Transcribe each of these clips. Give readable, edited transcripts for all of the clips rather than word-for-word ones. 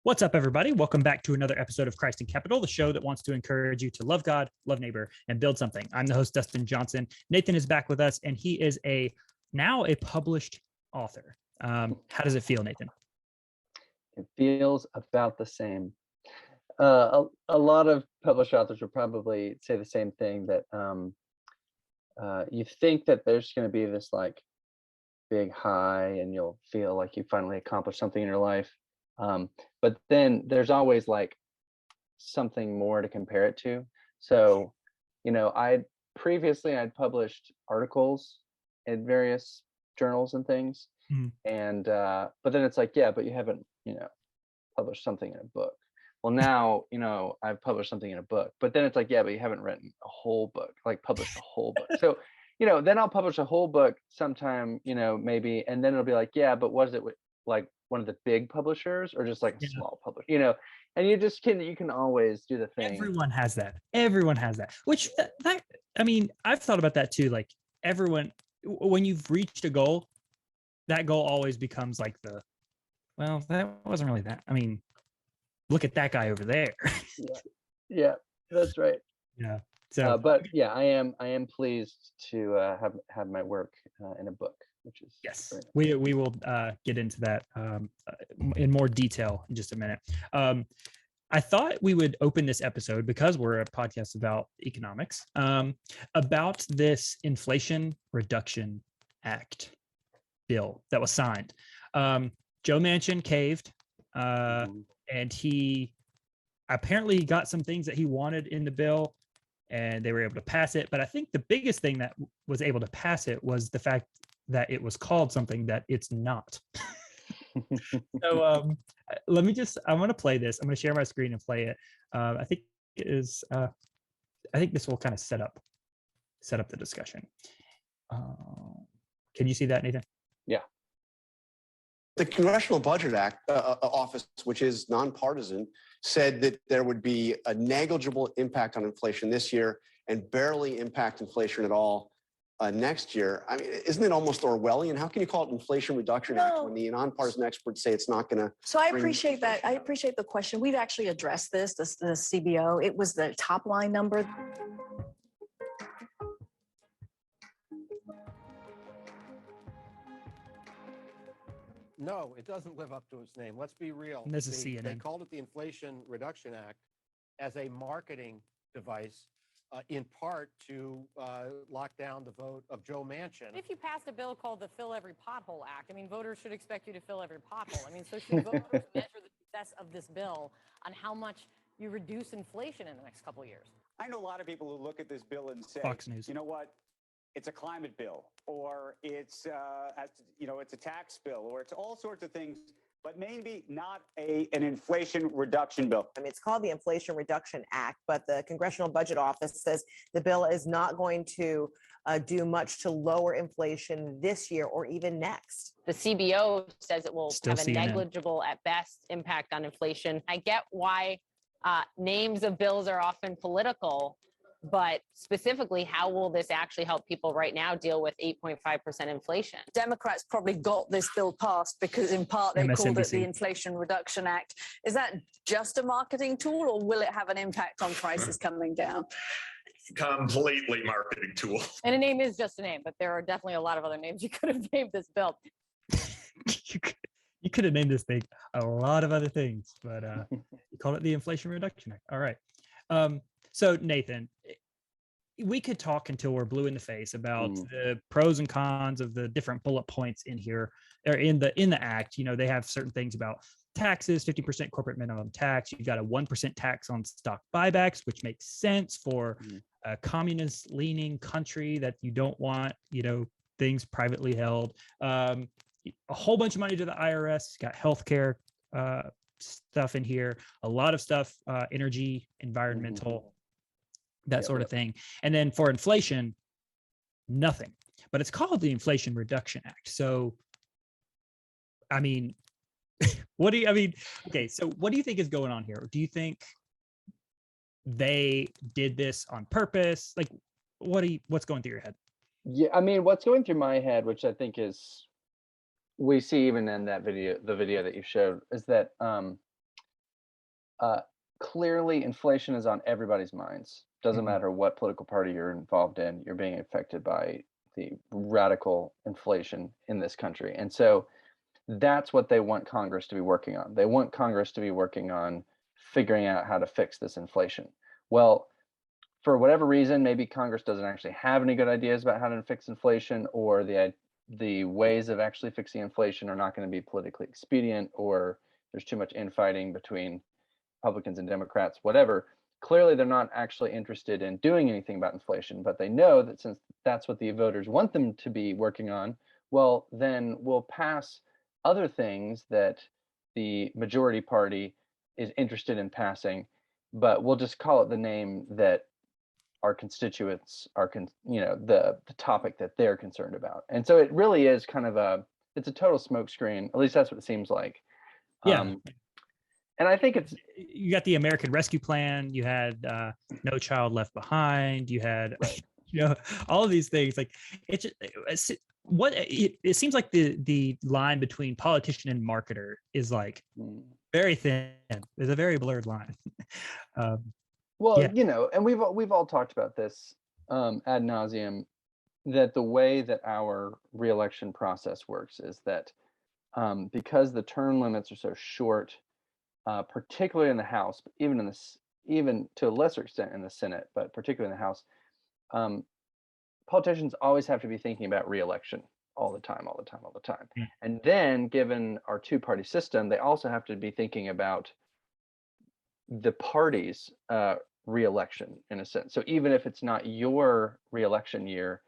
What's up, everybody? Welcome back to another episode of Christ in Capital, the show that wants to encourage you to love God, love neighbor, and build something. I'm the host, Dustin Johnson. Nathan is back with us, and he is now a published author. How does it feel, Nathan? It feels about the same. A lot of published authors would probably say the same thing, that you think that there's going to be this like big high and you'll feel like you finally accomplished something in your life. But then there's always like something more to compare it to. So, I'd published articles in various journals and things. And but then it's like, yeah, but you haven't, published something in a book. Well, now, I've published something in a book, but then it's like, yeah, but you haven't written a whole book, like published a whole book. So, then I'll publish a whole book sometime, maybe, and then it'll be like, yeah, but was it with like one of the big publishers or just like a small publisher, and you can always do the thing. Everyone has that. Which I mean, I've thought about that too. Like everyone, when you've reached a goal, that goal always becomes like that wasn't really that. I mean, look at that guy over there. Yeah, that's right. Yeah. So, but yeah, I am pleased to have my work in a book, which is yes. We will get into that in more detail in just a minute. I thought we would open this episode, because we're a podcast about economics, about this Inflation Reduction Act bill that was signed. Joe Manchin caved, and he apparently got some things that he wanted in the bill, and they were able to pass it. But I think the biggest thing that was able to pass it was the fact that it was called something that it's not. So I want to play this. I'm going to share my screen and play it. I think this will kind of set up the discussion. Can you see that, Nathan? Yeah. The Congressional Budget Act Office, which is nonpartisan, said that there would be a negligible impact on inflation this year and barely impact inflation at all next year. I mean, isn't it almost Orwellian? How can you call it Inflation Reduction Act when the nonpartisan experts say it's not going to? So I appreciate that. I appreciate the question. We've actually addressed the CBO. It was the top line number. No, it doesn't live up to its name. Let's be real. And this is CNN. They called it the Inflation Reduction Act as a marketing device, in part to lock down the vote of Joe Manchin. If you passed a bill called the Fill Every Pothole Act, I mean, voters should expect you to fill every pothole. I mean, so should voters measure the success of this bill on how much you reduce inflation in the next couple of years. I know a lot of people who look at this bill and say, Fox News. You know what? It's a climate bill, or it's a tax bill, or it's all sorts of things, but maybe not an inflation reduction bill. I mean, it's called the Inflation Reduction Act, but the Congressional Budget Office says the bill is not going to do much to lower inflation this year or even next. The CBO says it will Still have a CNN. negligible at best impact on inflation. I get why names of bills are often political, but specifically, how will this actually help people right now deal with 8.5% inflation? Democrats probably got this bill passed because in part they called it MSNBC. the Inflation Reduction Act. Is that just a marketing tool, or will it have an impact on prices coming down? Completely marketing tool. And a name is just a name, but there are definitely a lot of other names you could have named this bill. You could have named this thing a lot of other things, but you called it the Inflation Reduction Act. All right. So Nathan, we could talk until we're blue in the face about the pros and cons of the different bullet points in here, or in the act. They have certain things about taxes, 50% corporate minimum tax. You've got a 1% tax on stock buybacks, which makes sense for a communist-leaning country that you don't want, things privately held. A whole bunch of money to the IRS. Got healthcare stuff in here. A lot of stuff, energy, environmental. That sort of thing. And then for inflation, nothing. But it's called the Inflation Reduction Act. So, I mean, okay, so what do you think is going on here? Do you think they did this on purpose? Like, what's going through your head? Yeah, I mean, what's going through my head, which I think is, we see even in that video, the video that you showed, is that clearly inflation is on everybody's minds. Doesn't Mhm. matter what political party you're involved in, you're being affected by the radical inflation in this country. And so that's what they want Congress to be working on. They want Congress to be working on figuring out how to fix this inflation. Well, for whatever reason, maybe Congress doesn't actually have any good ideas about how to fix inflation, or the ways of actually fixing inflation are not going to be politically expedient, or there's too much infighting between Republicans and Democrats, whatever. Clearly, they're not actually interested in doing anything about inflation, but they know that since that's what the voters want them to be working on, well, then we'll pass other things that the majority party is interested in passing, but we'll just call it the name that our constituents are, the topic that they're concerned about. And so it really is kind of it's a total smokescreen. At least that's what it seems like. Yeah. And I think it's, You got the American Rescue Plan. You had No Child Left Behind. You had, Right. all of these things. Like it seems like the line between politician and marketer is like very thin. There's a very blurred line. well, Yeah. and we've all talked about this ad nauseum, that the way that our reelection process works is that because the term limits are so short, particularly in the House, but even to a lesser extent in the Senate, but particularly in the House, politicians always have to be thinking about reelection all the time. Yeah. And then, given our two-party system, they also have to be thinking about the party's reelection in a sense. So even if it's not your reelection year,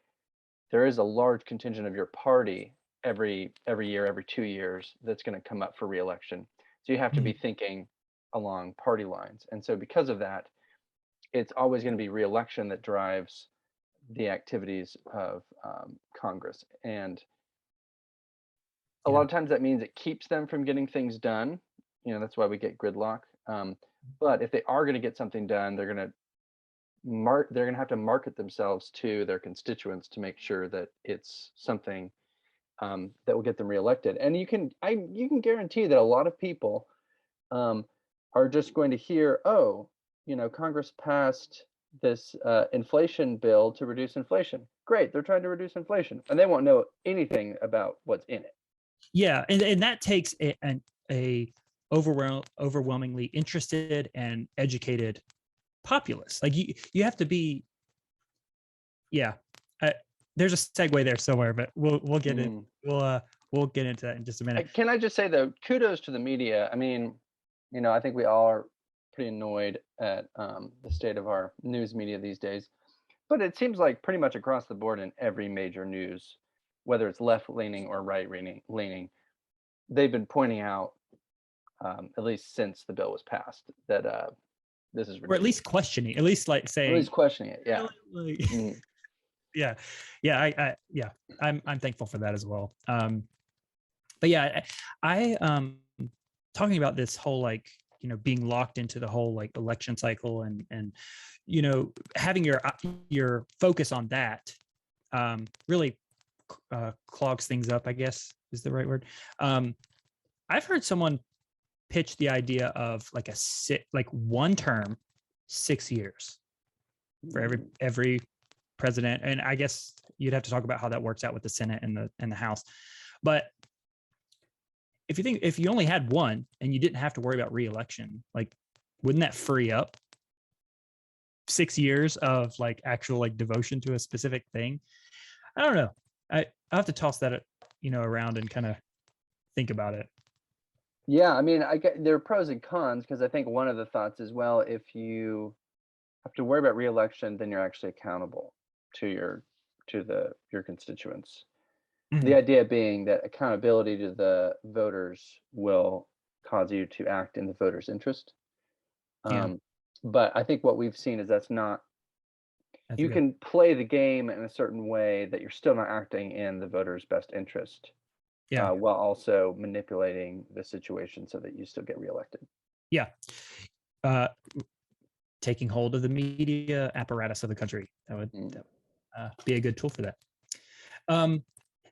there is a large contingent of your party every year, every 2 years, that's going to come up for reelection. So you have to be thinking along party lines. And so because of that, it's always going to be reelection that drives the activities of Congress. And a lot of times that means it keeps them from getting things done. That's why we get gridlock. But if they are going to get something done, they're going to have to market themselves to their constituents to make sure that it's something that will get them reelected. And you can guarantee that a lot of people are just going to hear, Congress passed this inflation bill to reduce inflation. Great, they're trying to reduce inflation, and they won't know anything about what's in it. Yeah, and that takes a overwhelmingly interested and educated populace. Like you have to be. Yeah, there's a segue there somewhere, but we'll get it. We'll get into that in just a minute. Can I just say though, kudos to the media. I mean, I think we all are pretty annoyed at the state of our news media these days, but it seems like pretty much across the board in every major news, whether it's left-leaning or right-leaning, they've been pointing out, at least since the bill was passed, that this is ridiculous. Or at least questioning, at least like saying, at least questioning it. Yeah. I'm thankful for that as well. But yeah, I talking about this whole being locked into the whole election cycle and having your focus on that really clogs things up, I guess is the right word. I've heard someone pitch the idea of one term, 6 years for every president, and I guess you'd have to talk about how that works out with the Senate and the House. But if you only had one and you didn't have to worry about re-election, wouldn't that free up 6 years of actual devotion to a specific thing? I don't know. I'll have to toss that around and kind of think about it. Yeah, I mean, there are pros and cons, because I think one of the thoughts is, well, if you have to worry about re-election, then you're actually accountable to your constituents. Mhm. The idea being that accountability to the voters will cause you to act in the voters' interest. But I think what we've seen is that's not. You can play the game in a certain way that you're still not acting in the voters' best interest. While also manipulating the situation so that you still get reelected. Yeah. Taking hold of the media apparatus of the country. That would be a good tool for that.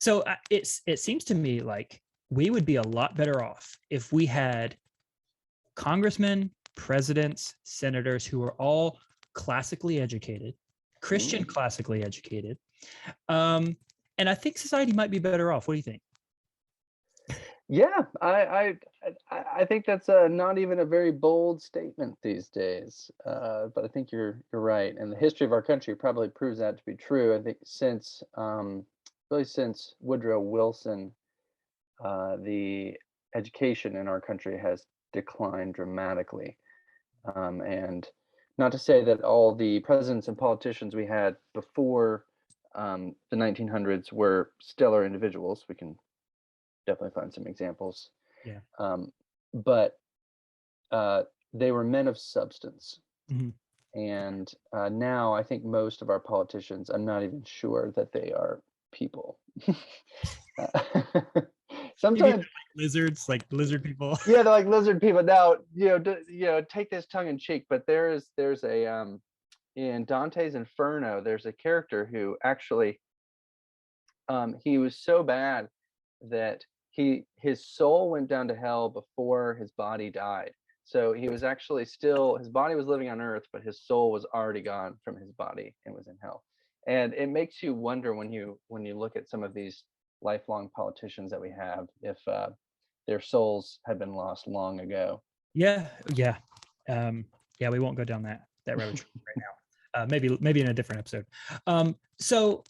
So it seems to me like we would be a lot better off if we had congressmen, presidents, senators who are all classically educated, Christian classically educated. And I think society might be better off. What do you think? Yeah, I think that's not even a very bold statement these days, but I think you're right, and the history of our country probably proves that to be true. I think since really since Woodrow Wilson, the education in our country has declined dramatically, and not to say that all the presidents and politicians we had before the 1900s were stellar individuals. We can definitely find some examples. Yeah. But they were men of substance. Mhm. And now I think most of our politicians, I'm not even sure that they are people. Sometimes Lizards, like lizard people. yeah, they're like lizard people. Now, take this tongue in cheek, but there's a in Dante's Inferno, there's a character who actually he was so bad that his soul went down to hell before his body died. So he was actually still, his body was living on earth, but his soul was already gone from his body and was in hell. And it makes you wonder when you look at some of these lifelong politicians that we have, if their souls had been lost long ago. Yeah. Yeah, we won't go down that road right now. Maybe in a different episode. So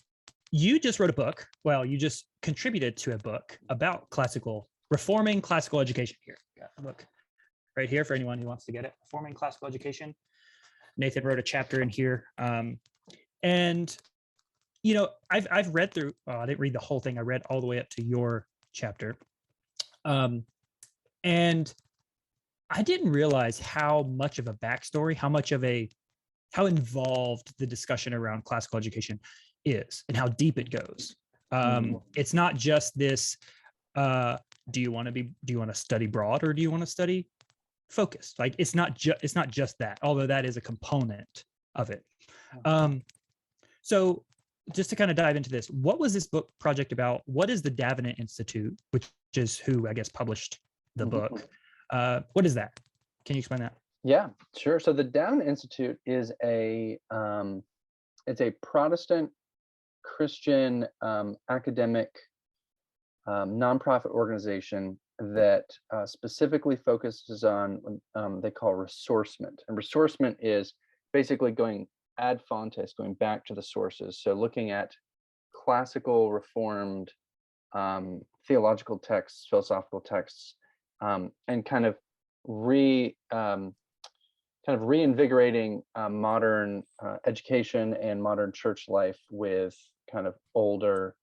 you just wrote a book. Well, you just contributed to a book about reforming classical education. Here, got a book right here for anyone who wants to get it. Reforming classical education. Nathan wrote a chapter in here, and I've read through. I didn't read the whole thing. I read all the way up to your chapter, and I didn't realize how much of a backstory, how involved the discussion around classical education is and how deep it goes. It's not just this, do you want to study broad or do you want to study focused? Like it's not just that, although that is a component of it. So just to kind of dive into this, what was this book project about? What is the Davenant Institute, which is who I guess published the book? What is that? Can you explain that? Yeah, sure. So the Davenant Institute is it's a Protestant Christian academic nonprofit organization that specifically focuses on they call ressourcement. And ressourcement is basically going ad fontes, going back to the sources. So looking at classical reformed theological texts, philosophical texts, and kind of reinvigorating modern education and modern church life with kind of older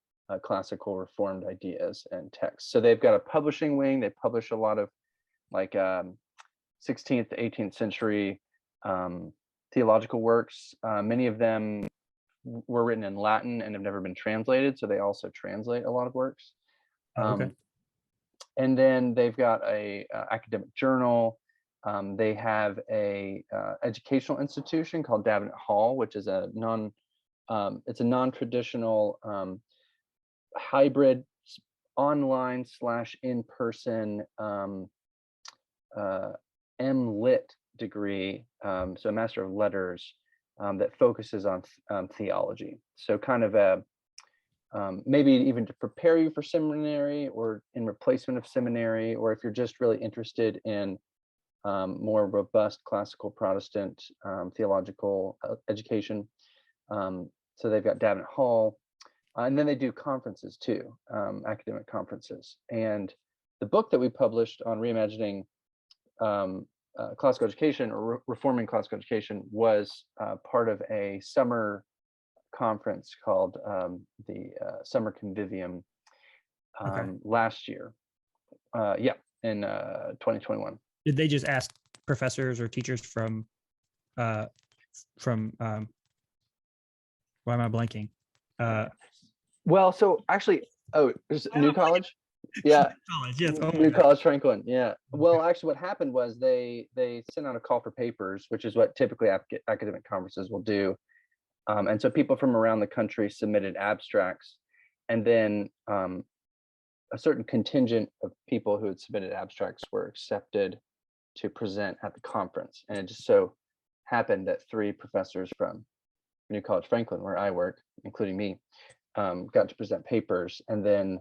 classical reformed ideas and texts. So they've got a publishing wing. They publish a lot of like 16th to 18th century theological works. Many of them were written in Latin and have never been translated, so they also translate a lot of works. Okay. And then they've got a academic journal. They have a educational institution called Davenant Hall, which is it's a non-traditional hybrid online / in-person M.Lit degree, so a Master of Letters that focuses on theology. So kind of maybe even to prepare you for seminary or in replacement of seminary, or if you're just really interested in more robust classical Protestant theological education. So they've got Davenant Hall, and then they do conferences too, academic conferences. And the book that we published on reimagining classical education or reforming classical education was part of a summer conference called the Summer Convivium last year. In 2021. Did they just ask professors or teachers from why am I blanking? Well, so actually, there's New College. Yeah. College, yes. Oh New College Franklin. Yeah. Well, actually what happened was they sent out a call for papers, which is what typically academic conferences will do. And so people from around the country submitted abstracts, and then a certain contingent of people who had submitted abstracts were accepted to present at the conference. And it just so happened that 3 professors from New College Franklin, where I work, including me, got to present papers. And then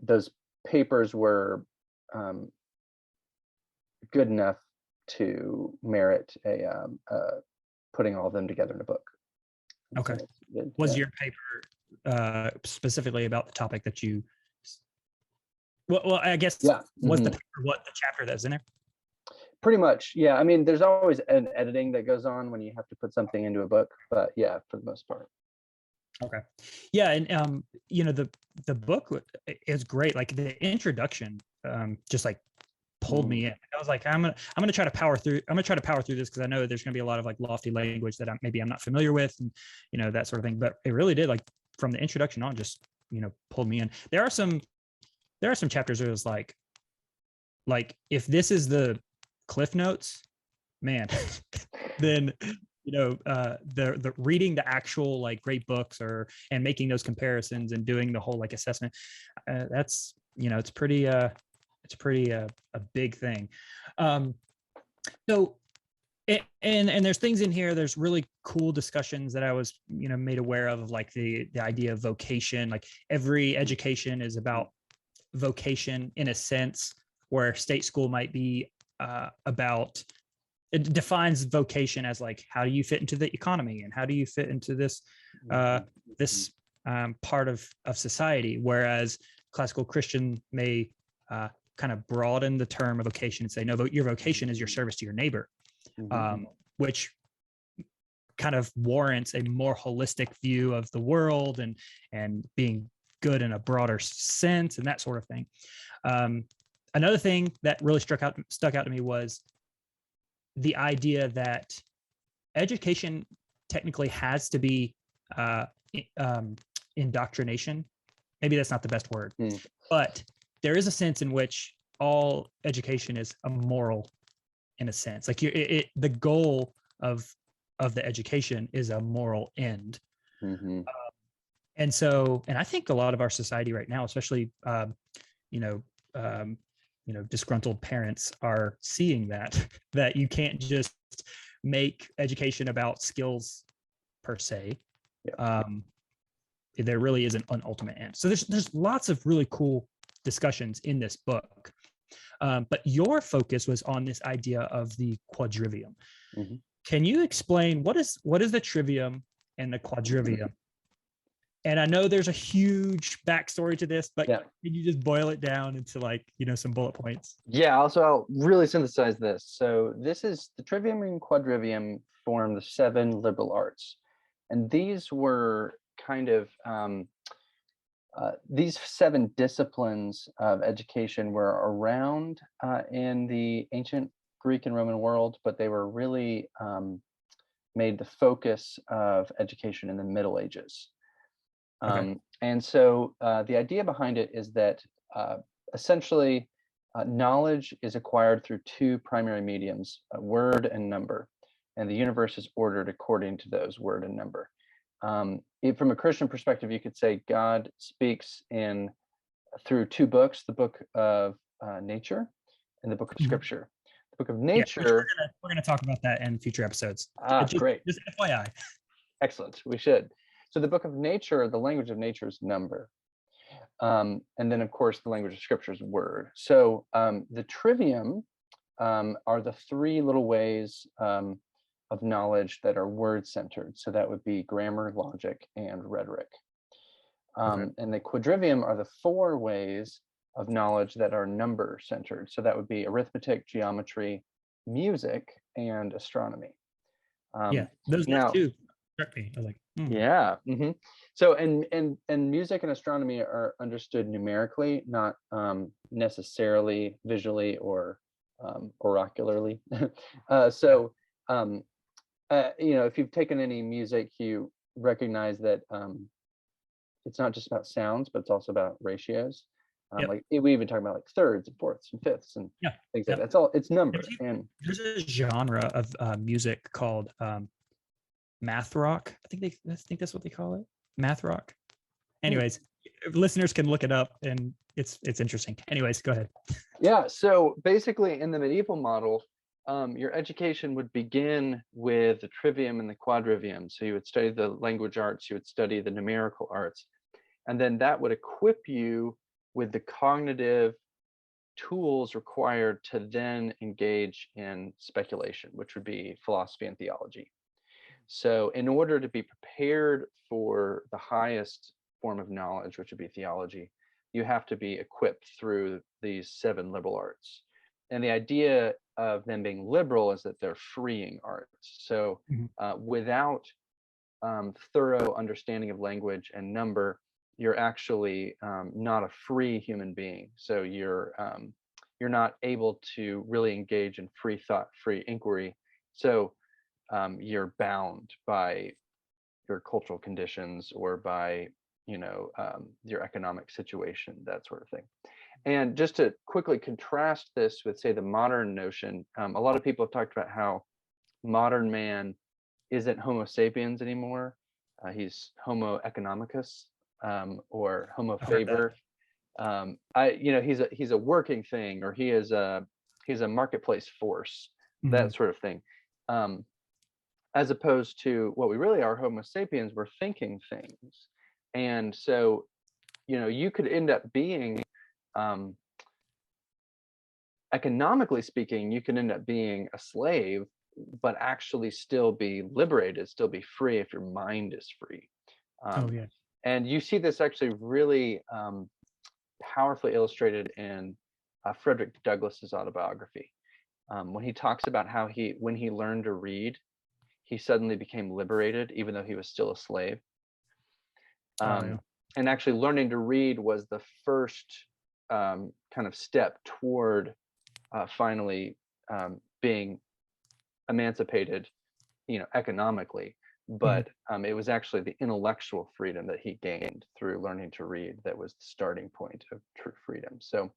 those papers were good enough to merit putting all of them together in a book. Okay. So was your paper specifically about the topic that you? Well, I guess Yeah. was the Mhm. paper what the chapter that's in there? Pretty much, yeah. I mean, there's always an editing that goes on when you have to put something into a book, but yeah, for the most part. Okay. Yeah, and you know, the book is great. Like the introduction, just like pulled me in. I was like, I'm gonna try to power through. I'm gonna try to power through this because I know there's gonna be a lot of like lofty language that I'm not familiar with, and you know, that sort of thing. But it really did, like from the introduction on, just pulled me in. There are some chapters where it's like if this is the Cliff Notes, man, then the reading the actual like great books and making those comparisons and doing the whole like assessment, that's it's pretty a big thing. So and there's things in here, there's really cool discussions that I was made aware of like the idea of vocation. Like every education is about vocation in a sense, where state school might be about, it defines vocation as like, how do you fit into the economy and how do you fit into this part of society, whereas classical Christian may kind of broaden the term of vocation and say, no, your vocation is your service to your neighbor, which kind of warrants a more holistic view of the world and being good in a broader sense and that sort of thing. Another thing that really stuck out to me was the idea that education technically has to be indoctrination. Maybe that's not the best word, but there is a sense in which all education is immoral, in a sense. Like the goal of the education is a moral end. And I think a lot of our society right now, especially disgruntled parents, are seeing that you can't just make education about skills per se. There really is an ultimate end. So there's lots of really cool discussions in this book, but your focus was on this idea of the quadrivium. Can you explain what is the trivium and the quadrivium? And I know there's a huge backstory to this, but can you just boil it down into some bullet points? Yeah, also I'll really synthesize this. So this is the trivium and quadrivium form the 7 liberal arts. And these were kind of, these 7 disciplines of education were around in the ancient Greek and Roman world, but they were really made the focus of education in the Middle Ages. And so the idea behind it is that essentially knowledge is acquired through 2 primary mediums, word and number, and the universe is ordered according to those, word and number. From a Christian perspective, you could say God speaks through 2 books, the book of nature and the book of scripture. The book of nature. Yeah, we're gonna talk about that in future episodes. Great. Just FYI. Excellent. We should. So the book of nature, the language of nature is number. And then, of course, the language of scripture is word. So the trivium are the 3 little ways of knowledge that are word-centered. So that would be grammar, logic, and rhetoric. And the quadrivium are the 4 ways of knowledge that are number-centered. So that would be arithmetic, geometry, music, and astronomy. Those now, 2. I was like, yeah. So and music and astronomy are understood numerically, not necessarily visually or oracularly. If you've taken any music, you recognize that it's not just about sounds, but it's also about ratios. Like we even talk about like thirds and fourths and fifths and things like that. That's all. It's number. And there's a genre of music called math rock. I think that's what they call it. Math rock. Anyways, listeners can look it up, and it's interesting. Anyways, go ahead. Yeah, so basically in the medieval model, your education would begin with the trivium and the quadrivium. So you would study the language arts, you would study the numerical arts, and then that would equip you with the cognitive tools required to then engage in speculation, which would be philosophy and theology. So in order to be prepared for the highest form of knowledge, which would be theology, you have to be equipped through these 7 liberal arts. And the idea of them being liberal is that they're freeing arts. So without thorough understanding of language and number, you're actually not a free human being. So you're not able to really engage in free thought, free inquiry. So you're bound by your cultural conditions or by your economic situation, that sort of thing. And just to quickly contrast this with, say, the modern notion, a lot of people have talked about how modern man isn't Homo sapiens anymore. He's Homo economicus, or Homo faber. He's a working thing, or he's a marketplace force, that sort of thing. As opposed to what we really are, Homo sapiens, we're thinking things. And so, you could end up being, economically speaking, you can end up being a slave, but actually still be liberated, still be free if your mind is free. And you see this actually really powerfully illustrated in Frederick Douglass's autobiography, when he talks about how when he learned to read, he suddenly became liberated, even though he was still a slave. And actually learning to read was the first kind of step toward finally being emancipated, economically. But it was actually the intellectual freedom that he gained through learning to read that was the starting point of true freedom. So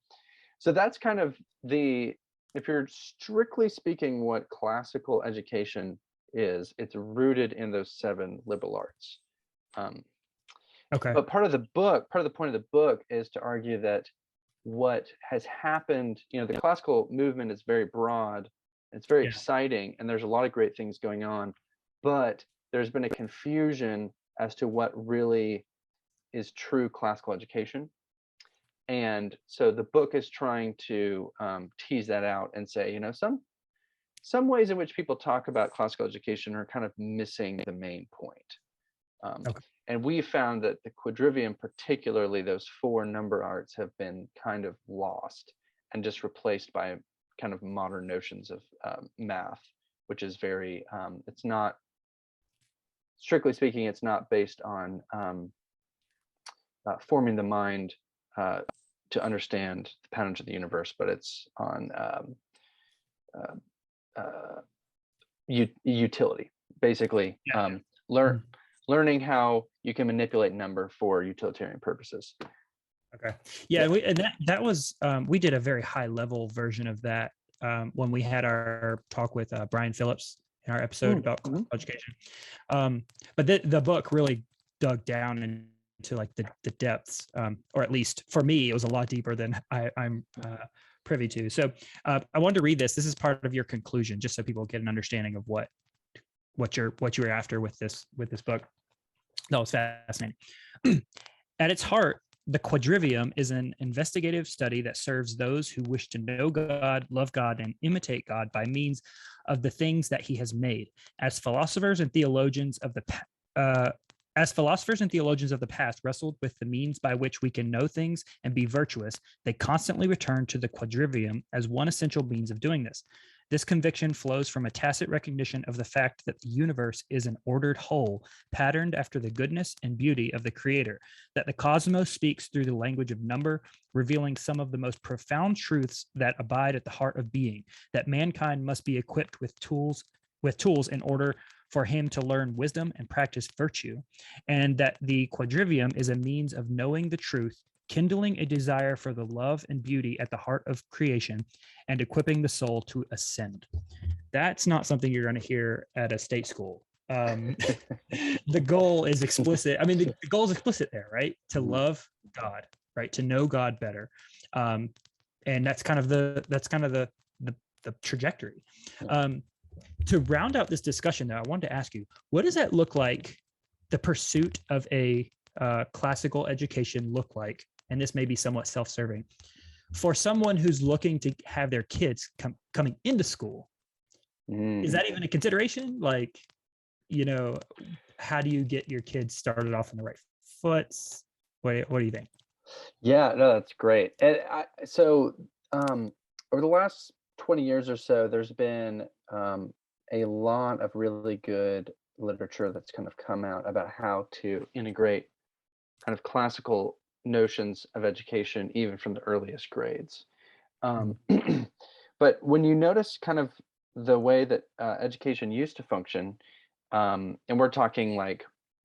that's kind of if you're strictly speaking what classical education is, it's rooted in those 7 liberal arts. But part of the point of the book is to argue that what has happened, the classical movement is very broad, it's very exciting, and there's a lot of great things going on, but there's been a confusion as to what really is true classical education. And so the book is trying to tease that out and say, some ways in which people talk about classical education are kind of missing the main point. And we found that the quadrivium, particularly those 4 number arts, have been kind of lost and just replaced by kind of modern notions of math, which is very, it's not, strictly speaking, it's not based on forming the mind to understand the patterns of the universe, but it's on utility, basically. Learning how you can manipulate number for utilitarian purposes. That was we did a very high level version of that when we had our talk with Brian Phillips in our episode about education. But the book really dug down into like the depths, or at least for me, it was a lot deeper than I'm privy to. So I wanted to read this. This is part of your conclusion, just so people get an understanding of what you're after with this book. That was fascinating. At its heart, the Quadrivium is an investigative study that serves those who wish to know God, love God, and imitate God by means of the things that he has made. As philosophers and theologians of the past wrestled with the means by which we can know things and be virtuous, they constantly return to the Quadrivium as one essential means of doing this. This conviction flows from a tacit recognition of the fact that the universe is an ordered whole, patterned after the goodness and beauty of the Creator, that the cosmos speaks through the language of number, revealing some of the most profound truths that abide at the heart of being, that mankind must be equipped with tools in order for him to learn wisdom and practice virtue, and that the Quadrivium is a means of knowing the truth, kindling a desire for the love and beauty at the heart of creation, and equipping the soul to ascend. That's not something you're going to hear at a state school. The goal is explicit. I mean, the goal is explicit there, right? To love God, right? To know God better. And that's kind of the trajectory. To round out this discussion, though, I wanted to ask you, what does that look like? The pursuit of a classical education look like? And this may be somewhat self-serving for someone who's looking to have their kids coming into school. Is that even a consideration? Like, you know, how do you get your kids started off on the right foot? What do you think? Yeah, no, that's great. And over the last 20 years or so, there's been a lot of really good literature that's kind of come out about how to integrate kind of classical notions of education, even from the earliest grades. But when you notice kind of the way that education used to function, and we're talking like,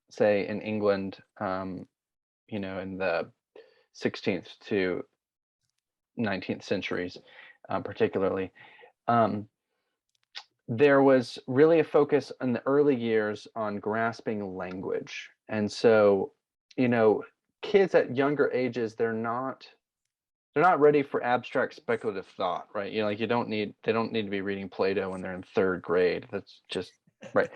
say, in England, you know, in the 16th to 19th centuries, particularly, there was really a focus in the early years on grasping language. And so, you know, kids at younger ages, they're not ready for abstract speculative thought, right? You know, like they don't need to be reading Plato when they're in third grade. That's just right.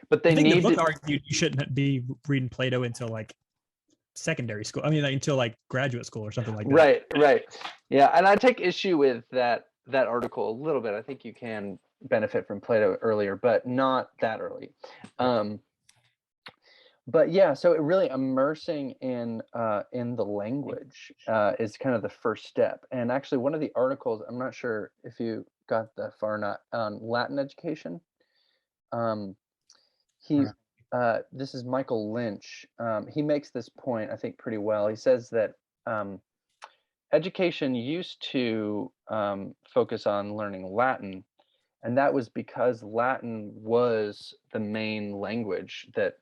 But they I think need the book to, argued you shouldn't be reading Plato until like secondary school. I mean, like, until like graduate school or something like that. right. Yeah, and I take issue with that article a little bit. I think you can benefit from Plato earlier, but not that early. But yeah, so it really immersing in the language is kind of the first step. And actually, one of the articles, I'm not sure if you got that far or not, on Latin education. This is Michael Lynch. He makes this point, I think, pretty well. He says that education used to focus on learning Latin, and that was because Latin was the main language that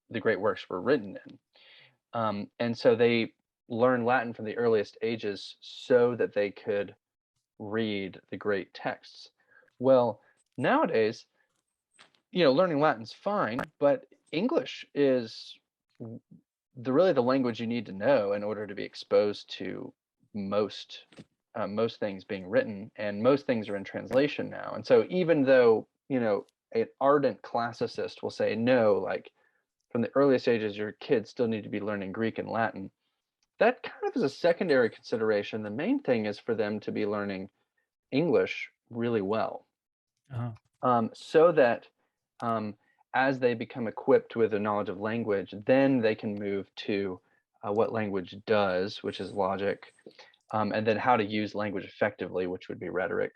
the great works were written in. And so they learned Latin from the earliest ages so that they could read the great texts. Well, nowadays, you know, learning Latin's fine, but English is really the language you need to know in order to be exposed to most things being written, and most things are in translation now. And so even though, you know, an ardent classicist will say, no, like from the earliest ages, your kids still need to be learning Greek and Latin, that kind of is a secondary consideration. The main thing is for them to be learning English really well, so that as they become equipped with a knowledge of language, then they can move to what language does, which is logic, and then how to use language effectively, which would be rhetoric.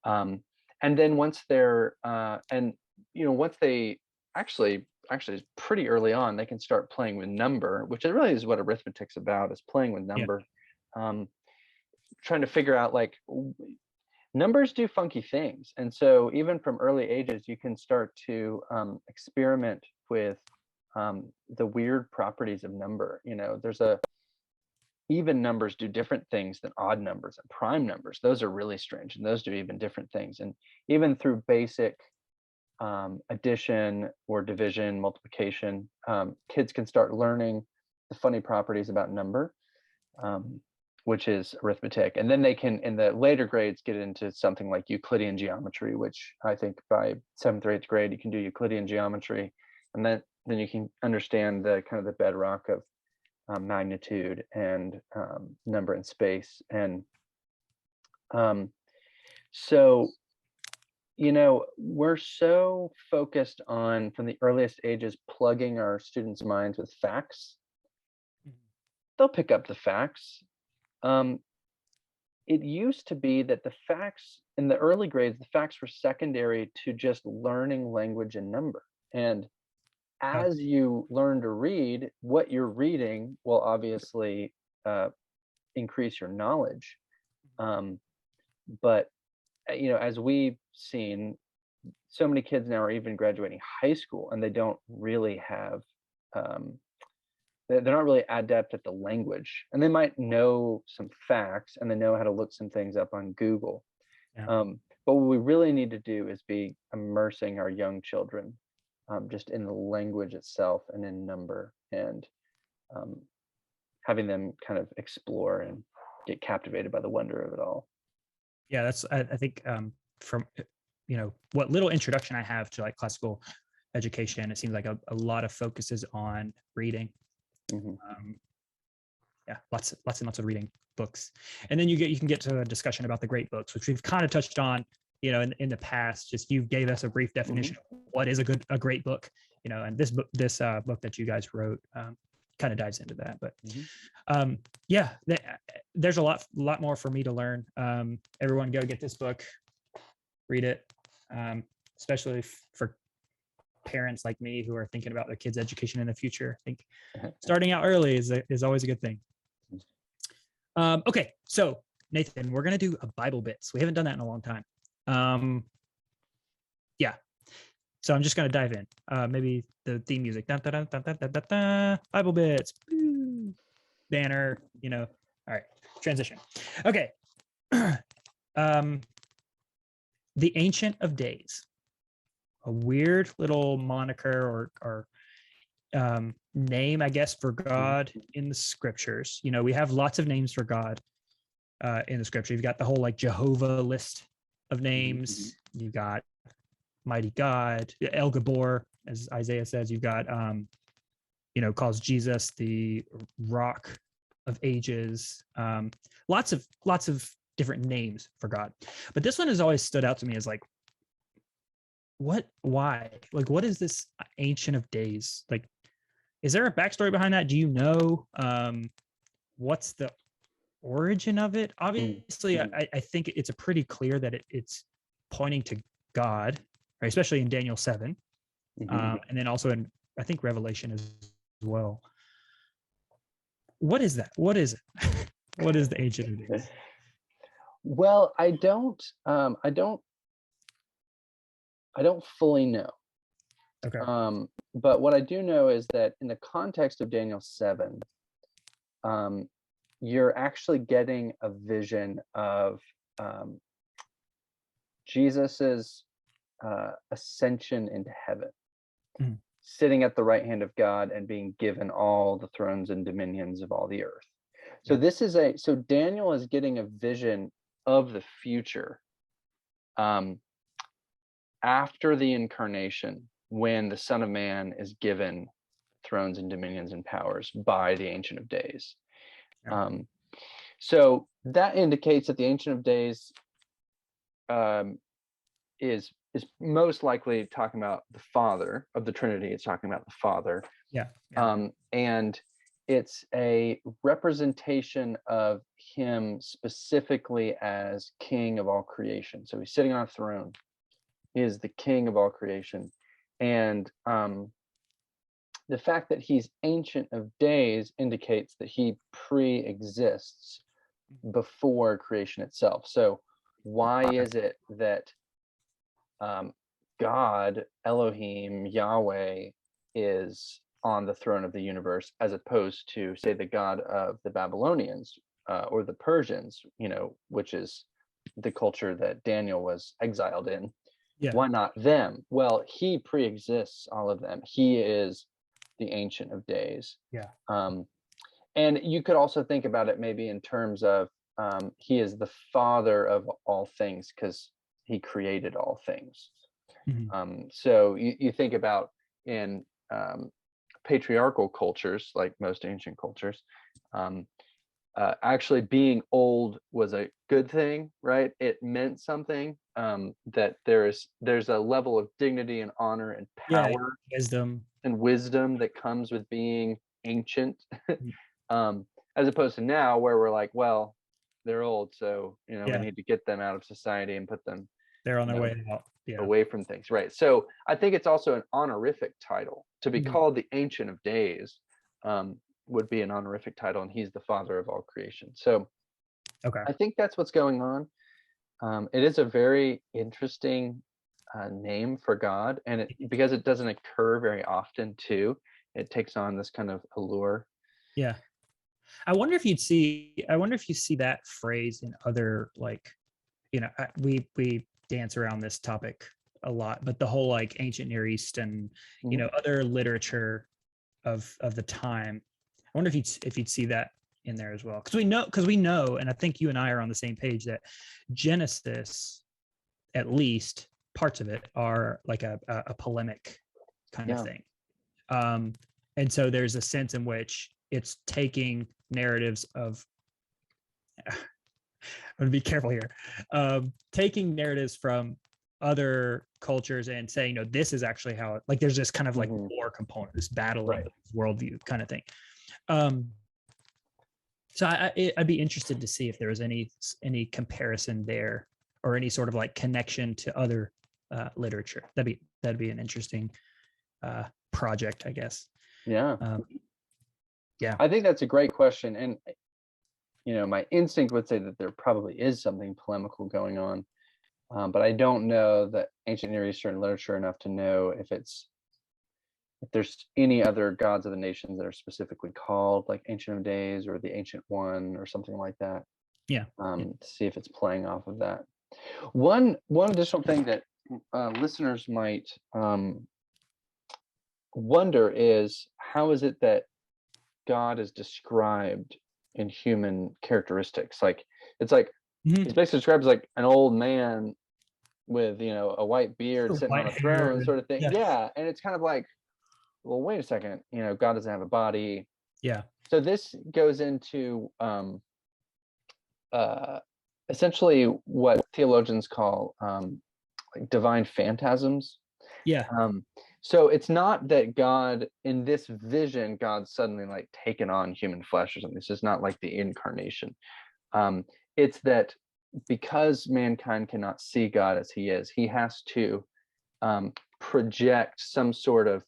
And then once they're, once they actually pretty early on, they can start playing with number, which really is what arithmetic's about, is playing with number. Trying to figure out, like, numbers do funky things. And so even from early ages, you can start to experiment with the weird properties of number. You know, even numbers do different things than odd numbers, and prime numbers, those are really strange, and those do even different things. And even through basic addition or division, multiplication, kids can start learning the funny properties about number, which is arithmetic. And then they can, in the later grades, get into something like Euclidean geometry, which I think by 7th or 8th grade, you can do Euclidean geometry. And then you can understand the kind of the bedrock of magnitude and number and space. And so, you know, we're so focused on, from the earliest ages, plugging our students' minds with facts. They'll pick up the facts. It used to be that the facts in the early grades, the facts were secondary to just learning language and number. And as you learn to read, what you're reading will obviously increase your knowledge. But, you know, as we've seen, so many kids now are even graduating high school, and they don't really have, they're not really adept at the language, and they might know some facts and they know how to look some things up on Google. But what we really need to do is be immersing our young children just in the language itself and in number, and having them kind of explore and get captivated by the wonder of it all. Yeah, that's I think from what little introduction I have to like classical education, it seems like a lot of focus is on reading. Yeah, lots and lots of reading books, and then you can get to a discussion about the great books, which we've kind of touched on, in the past. Just you gave us a brief definition of what is a great book, and this book that you guys wrote kind of dives into that. But yeah, there's a lot more for me to learn. Everyone go get this book, read it, especially for parents like me who are thinking about their kids' education in the future. I think starting out early is always a good thing. Okay, so Nathan, we're gonna do a Bible bits. We haven't done that in a long time. Yeah, so I'm just gonna dive in. Maybe the theme music. Dun, dun, dun, dun, dun, dun, dun, dun. Bible bits. Woo. Banner. All right. Transition. Okay. The Ancient of Days. A weird little moniker or name, I guess, for God in the scriptures. We have lots of names for God in the scripture. You've got the whole like Jehovah list of names. You've got Mighty God, El Gabor, as Isaiah says. You've got calls Jesus the Rock of Ages. Lots of different names for God, but this one has always stood out to me as like, why, like, what is this Ancient of Days? Like, is there a backstory behind that? Do you know what's the origin of it? Obviously, I think it's a pretty clear that it's pointing to God, right? Especially in Daniel 7, and then also in, I think, Revelation as well. What is that? What is it? What is the Ancient of Days? Well, I don't fully know. Okay. But what I do know is that in the context of Daniel 7, you're actually getting a vision of Jesus's ascension into heaven, sitting at the right hand of God and being given all the thrones and dominions of all the earth. So so Daniel is getting a vision of the future after the incarnation, when the Son of Man is given thrones and dominions and powers by the Ancient of Days. So that indicates that the Ancient of Days is most likely talking about the Father of the Trinity. It's talking about the Father. And it's a representation of him specifically as King of all creation. So he's sitting on a throne. He is the King of all creation. And the fact that he's Ancient of Days indicates that he pre-exists before creation itself. So why is it that God, Elohim, Yahweh, is on the throne of the universe, as opposed to, say, the God of the Babylonians or the Persians, which is the culture that Daniel was exiled in? Why not them? Well, he pre-exists all of them. He is the Ancient of Days. And you could also think about it maybe in terms of he is the Father of all things because he created all things. So you think about in patriarchal cultures, like most ancient cultures, actually being old was a good thing, right? It meant something, that there's a level of dignity and honor and power, wisdom that comes with being ancient, as opposed to now where we're like, well, they're old, so we need to get them out of society and put them, they're on their way out, away from things, right? So I think it's also an honorific title to be called the Ancient of Days. Would be an honorific title, and he's the Father of all creation. So I think that's what's going on. It is a very interesting name for God, and because it doesn't occur very often too, it takes on this kind of allure. I wonder if you see that phrase in other, like, we dance around this topic a lot, but the whole like ancient Near East and other literature of the time, wonder if you'd see that in there as well, because we know, and I think you and I are on the same page that Genesis, at least parts of it, are like a polemic kind of thing. And so there's a sense in which it's taking narratives of, I'm going to be careful here, taking narratives from other cultures and saying, no, this is actually how it, like, there's this kind of like war component, this battling worldview kind of thing. So I'd be interested to see if there was any comparison there, or any sort of like connection to other literature. That'd be an interesting project, I guess. Yeah. Yeah. I think that's a great question. And, my instinct would say that there probably is something polemical going on. But I don't know the ancient Near Eastern literature enough to know if there's any other gods of the nations that are specifically called like Ancient of Days or the Ancient One or something like that. Yeah. To see if it's playing off of that. One additional thing that listeners might wonder is, how is it that God is described in human characteristics? Like, it's like he's basically described as like an old man with a white beard sitting on a throne sort of thing. Yeah. And it's kind of like, well, wait a second, God doesn't have a body. Yeah. So this goes into essentially what theologians call like divine phantasms. Yeah. So it's not that God, in this vision, God's suddenly like taken on human flesh or something. This is not like the incarnation. It's that because mankind cannot see God as he is, he has to project some sort of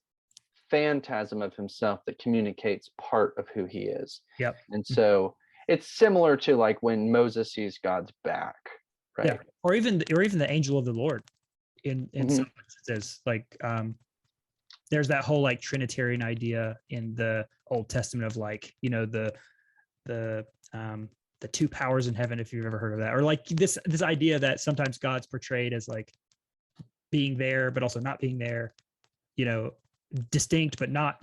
phantasm of himself that communicates part of who he is. Yep. And so it's similar to like when Moses sees God's back, right? Yeah. Or even the angel of the Lord in some instances, like there's that whole like Trinitarian idea in the Old Testament of like, the two powers in heaven, if you've ever heard of that, or like this idea that sometimes God's portrayed as like being there, but also not being there, distinct, but not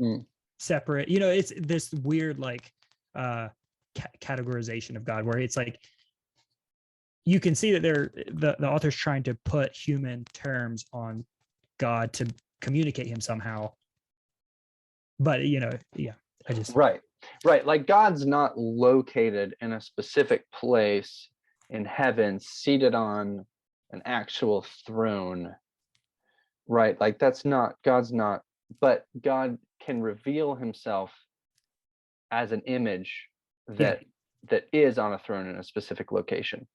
separate. It's this weird like categorization of God, where it's like, you can see that the author's trying to put human terms on God to communicate him somehow. But Right. Like God's not located in a specific place in heaven, seated on an actual throne. Right. Like God's not, but God can reveal himself as an image that is on a throne in a specific location.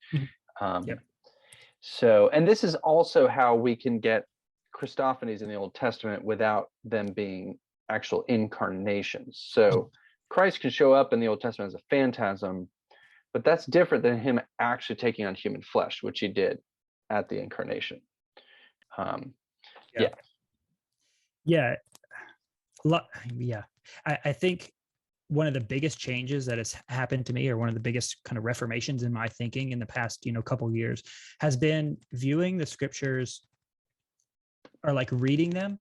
So, and this is also how we can get Christophanies in the Old Testament without them being actual incarnations. So Christ can show up in the Old Testament as a phantasm, but that's different than him actually taking on human flesh, which he did at the incarnation. I think one of the biggest changes that has happened to me, or one of the biggest kind of reformations in my thinking in the past, couple of years, has been viewing the scriptures, or like reading them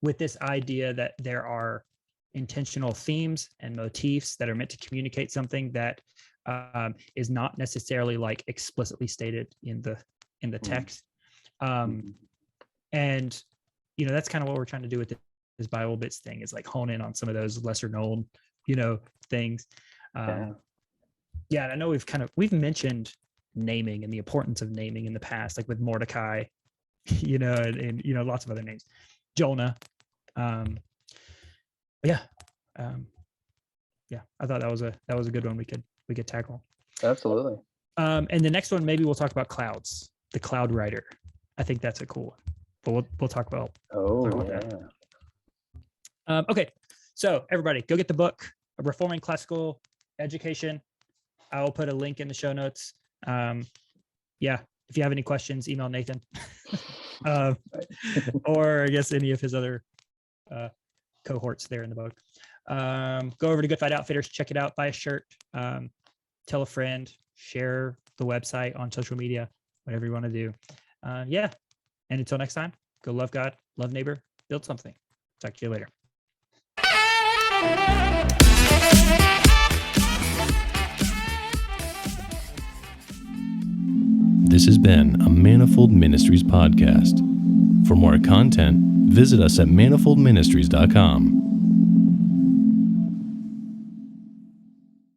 with this idea that there are intentional themes and motifs that are meant to communicate something that is not necessarily like explicitly stated in the text. And that's kind of what we're trying to do with this Bible Bits thing, is like hone in on some of those lesser known things. And I know we've mentioned naming and the importance of naming in the past, like with Mordecai, and lots of other names, Jonah. I thought that was a good one we could tackle. Absolutely. And the next one, maybe we'll talk about clouds, the cloud writer. I think that's a cool one, but we'll talk about. That. Okay, so everybody, go get the book, Reforming Classical Education. I will put a link in the show notes. If you have any questions, email Nathan, or I guess any of his other cohorts there in the book. Go over to Good Fight Outfitters, check it out, buy a shirt, tell a friend, share the website on social media, whatever you want to do. And until next time, go love God, love neighbor, build something. Talk to you later. This has been a Manifold Ministries podcast. For more content, visit us at manifoldministries.com.